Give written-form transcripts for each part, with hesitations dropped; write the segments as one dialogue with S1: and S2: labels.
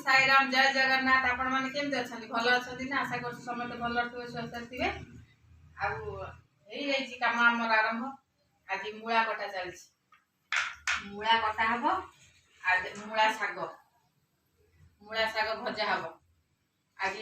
S1: साई राम जय जगन्नाथ। आपण माने केमते अछंती भलो अछंती ना आशा करछु समस्त भलो थिबे स्वस्थ थिबे। आउ एई रेची काम हमर आरंभ आज मूळा कटा चलछि। मूळा कटा हबो आज मूळा साग भजा हबो। आज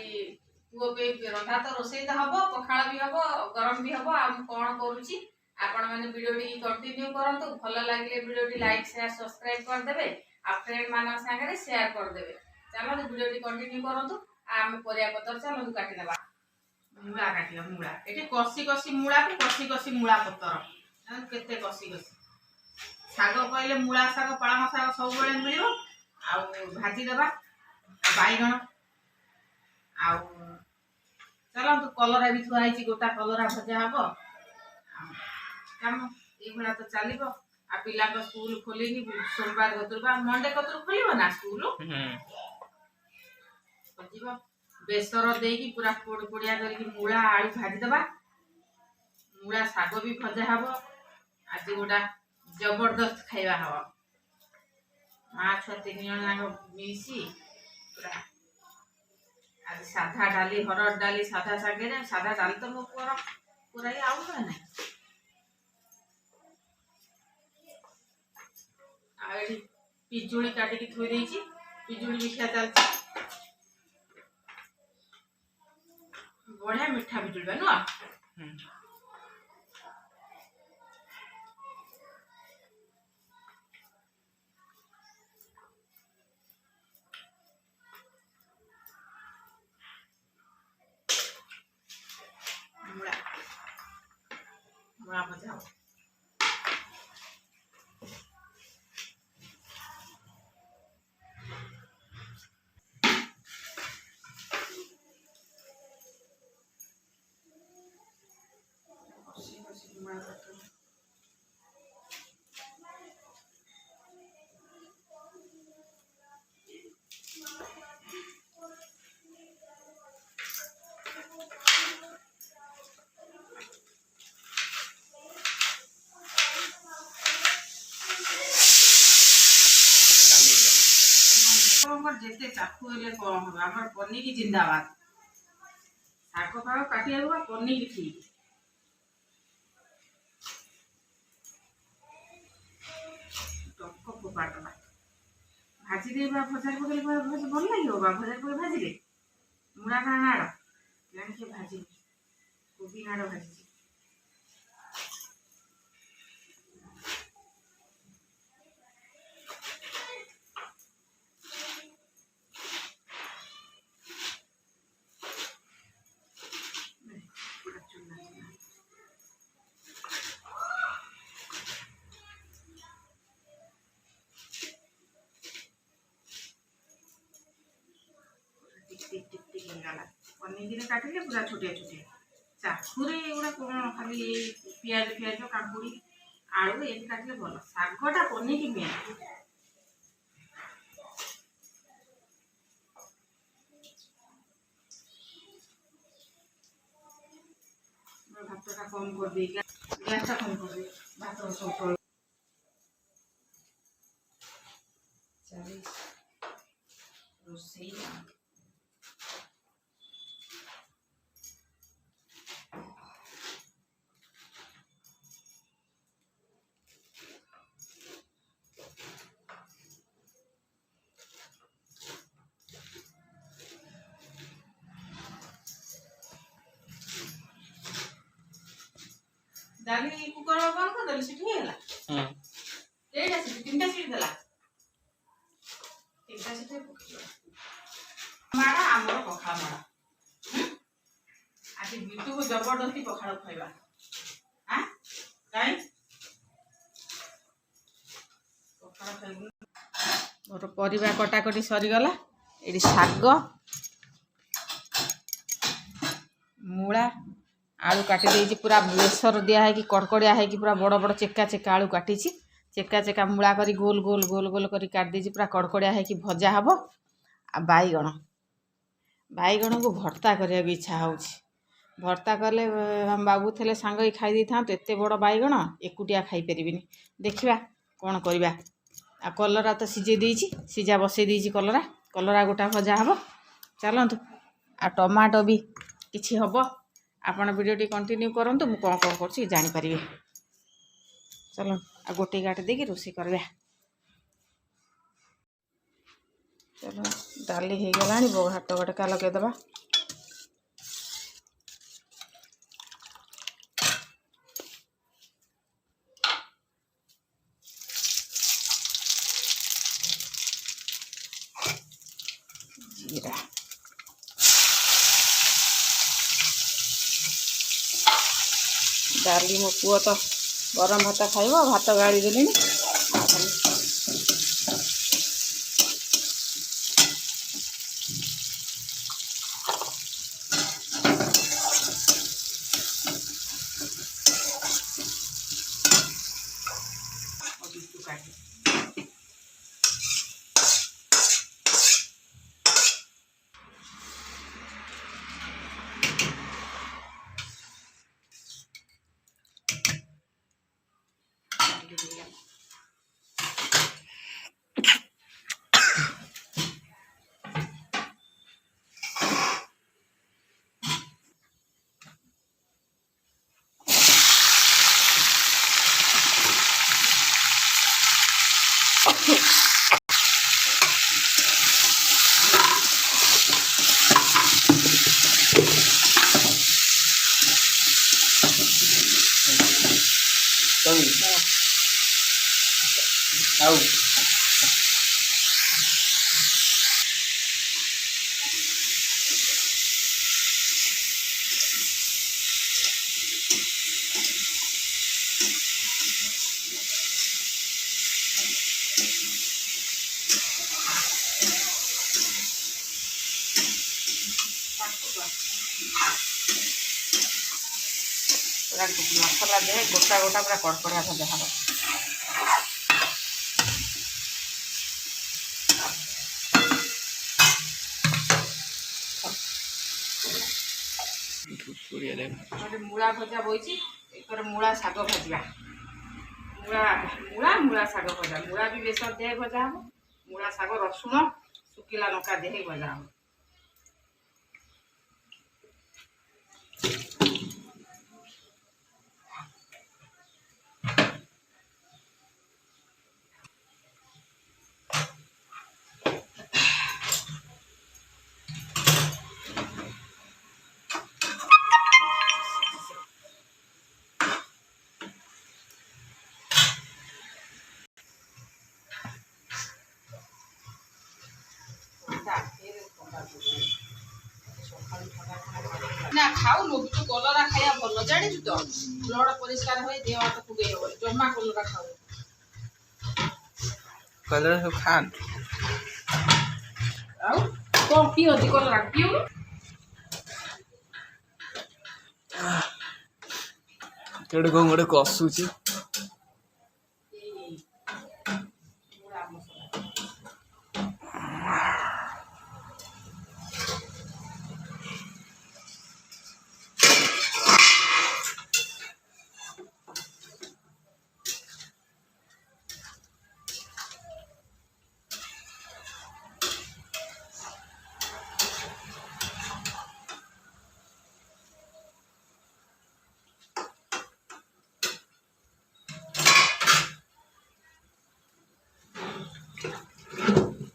S1: पुओ पे रंधा तो रोसई तो हबो पखाळ भी हबो गरम भी हबो। आ कोन करूछि आपण माने वीडियो टी कंटिन्यू करंतु भलो लागले video T like share subscribe कर देबे आ फ्रेंड मानन संगे शेयर कर देबे। चलो वीडियो टी कंटिन्यू करंतु आम परिया पतर चलो काटी देबा। मूळा काटिया मूळा एठी कसी कसी मूळा को कसी मूळा पतर केते कसी साग कहले मूळा साग पाळंग साग सब बेले मिलियो आ भाजी देबा बाईगण आ चलो तो कलरा भी थुआ आइची गोटा कलरा भजा हबो काम ए भला तो चलिबो। आ पिला को स्कूल खोलिनी सोमवार गतुरबा मंडे कतुर खोलिबो ना स्कूल पजिबो बेसर देकी पूरा पोड़ पोड़िया करके मूळा आलू भाजी देबा। मूळा साग भी भजा हबो आज गोटा जबरदस्त खाइबा हबो। मां छुआ 3 जन मिसी पूरा आज साधा डाली हरड़ डाली साधा सागे ना साधा डाली तो मो पूरा ही आउ ना आई पिजुली काटी की थोई देची पिजुली भी खिया चलती बढ़िया मीठा पिजुली बा नुआ मूळा भजा हो जेते चाकू हेले कम हो हमर पन्नी की जिंदाबाद साग फाग काटी आबो पन्नी की ठीक टक्को फोपाटला भाजी दे बा भजा पकले भजा भल लागियो बा भजा पकले भाजी दे मुड़ा का नाड़ जान के भाजी कोबी नाड़ भाजी टिक गला पनीर काटिले पूरा छोटे छोटे चाकुरे एगुड़ा कौन खाली पियाज पियाज काकुड़ी आलू ये काटिले भल सागटा पनीर की मेन भातटा कम कर दी गैसटा कम कर दी भात सब चली रोसई डाली कुकर बंद कर दली सिटी हेला एटा सिटी तीनटा सिटी देला तीनटा सिटी माड़ा हमर पखा माड़ा आज बिटू को जबरदस्ती पखाड़ खाइबा हां काई पखाड़ खाइबो मोर परिबा कटा कटी सरी गला एडी साग मूळा आलू काटी देछि पूरा बेसर दिया है कि कड़कड़िया है कि पूरा बड़ बड़ चेका चेका आलू काटी चेका चेका मूळा करी गोल गोल गोल गोल करी काट देछि पूरा कड़कड़िया है कि भजा हबो आ बाईगण को भर्ता करिया की इच्छा होछि भर्ता कले हम बाबू थे सांग ही खाई था तो एत बड़ बाईगण एकुटिया खाई परिबिनी देखिबा कौन करवा आ कलरा तो सिझे देछि सिझा बसई देछि कलरा कलरा गोटा भजा हम चलतु आ टमाटो भी किछि हम आपण वीडियो कंटिन्यू करंतु मु कौन कौन कर जानीपर चलो आ गोटे गाट देकी रोषे करवा चलो डाली हो गला भात गटका लगेदबा जीरा डाली मो पुओ तो गरम भात खाइब भात गाड़ी देली मसला दे गोटा गोटा पूरा कड़कड़िया भजा हम मूला भजा बोई एक मूला शाग भाजवा मूला मूला मूला शाग भजा मूला भी बेसर दे भजा हम मूला शाग रसुण सुखिला लंका दे भजा हम ना खाऊ नु तू कलरा खाया भल जानी तो ब्लड परिष्कार होई देह हाथ फुगे हो जम्मा कलरा खाऊ
S2: कलर सब खान
S1: आउ को पियो जी कलरा पियो
S2: केडे को गोटे कसुची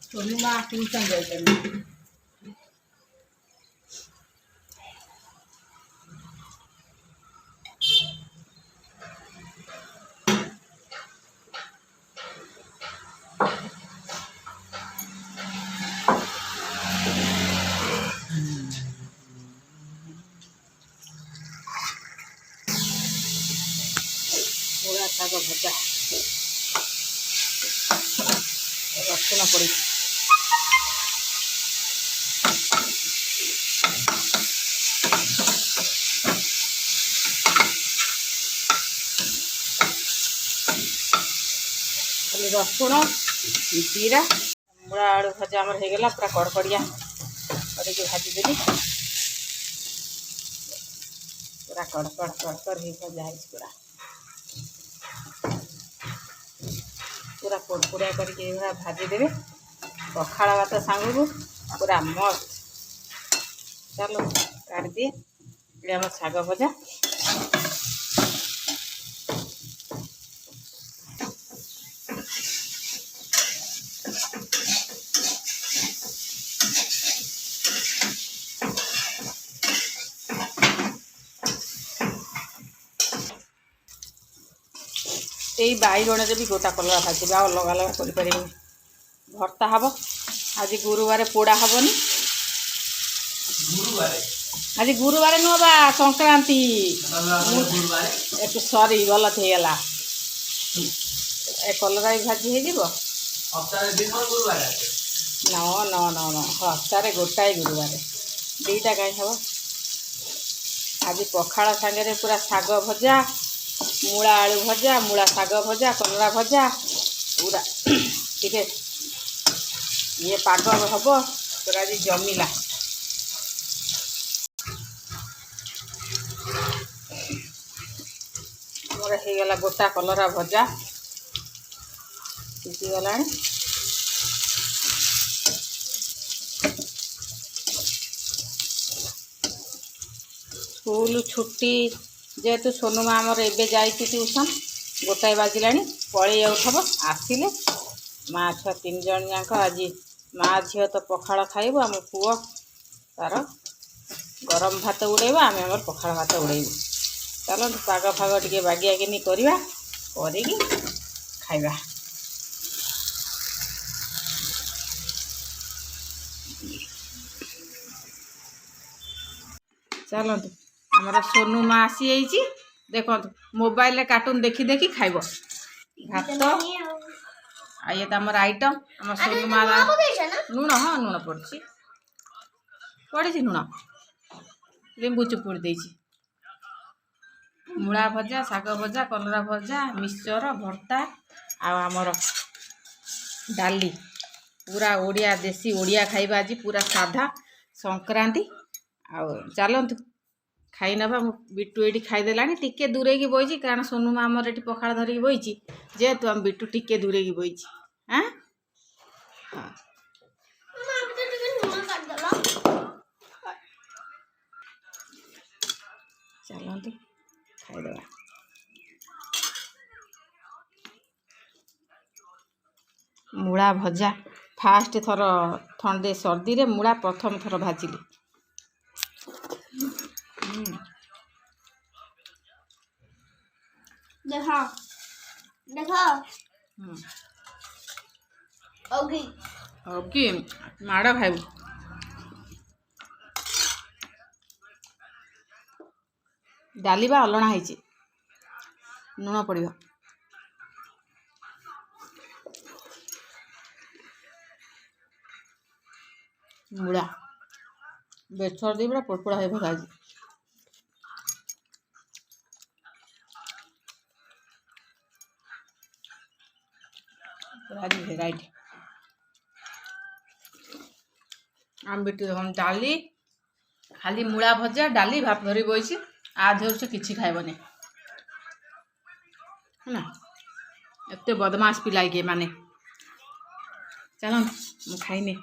S1: सोनुमा ट्यूशन जाइछन पूरा शाग भजा रसुण पड़ी रसुण जीरा मूला आलू भजा आमर हो गला पूरा कड़कड़िया करके भाजीदेली पूरा कड़कड़ कड़कड़ हो भजा पूरा पूरा कुड़कुड़िया करके भाजीदेवे पखाड़ भात सांगू पूरा मस्त। चलो काट दिए ये आम शाग भजा। यही बैगण भी गोटा कलर भाजवा अलग अलग कर भर्ता हम। आज गुरुवार पोड़ा हेनी आज गुरुवार नुह बा संक्रांति सॉरी गलत हो गला कलरा भी भाजी हो न न न न हफ्तार गोटाए गुरुवार दीटा कहीं हम। आज पखाड़ सांगे पूरा शाग भजा मूला आलू भजा मूला शाग भजा कलरा भजा पूरा टे ये पाग हम पूरा आज जमिला। मोर हो गोटा कलरा भजा सीझीगला। स्कूल छुट्टी जेहेतु सोनू माँ आमर एबे जाई ट्यूशन गोटाए बाजिला पलि जाऊब आसिले माँ छुआ 3 जन जाक आज माँ झील तो पखाड़ खाइबू आम पुओ तार गरम भात उड़ेब आम आम पखाड़ भात उड़ेबू। चलो पाग फाग टे बागियागिनी करवा करी खाइबा। चलतु आमर सोनू माँ आसी जाइए देखो मोबाइल कार्टून देखी देखी खाइब भात ये तो आमर आइटम आम सोनू माँ लुण हाँ लुण पड़ी पड़ी लुण लेंबू चुपुड़ दे मूला भजा शाग भजा कलरा भजा मिक्सचर भर्ता आमर डाली पूरा ओडिया देसी ओडिया खाइबा आज पूरा साधा संक्रांति। चलतु खाई नवा बिटू ये खाईदेला टिके दूरे की बही कारण सोनू माँ आमर ये पखाड़ धरिकी बही जेहेतु आम बिटू टिके दूरे की बही। हाँ चलतु खाईदे। मूला भजा फास्ट थर थंडे सर्दी रे मूला प्रथम थर भाजिली।
S3: देखो देखो ओगी
S1: ओके माड़ खाइबू डाली बा अलणा है लुण पड़ो मूला बेसर दी पूरा पोड़पोड़ा है भगा आज भेराइटी आम बिटू हम डाली खाली मूला भजा डाली भात धरी बही आधर से किसी खाइबनी है ना एत बदमाश पिलाई के माने चलो मु खाइने।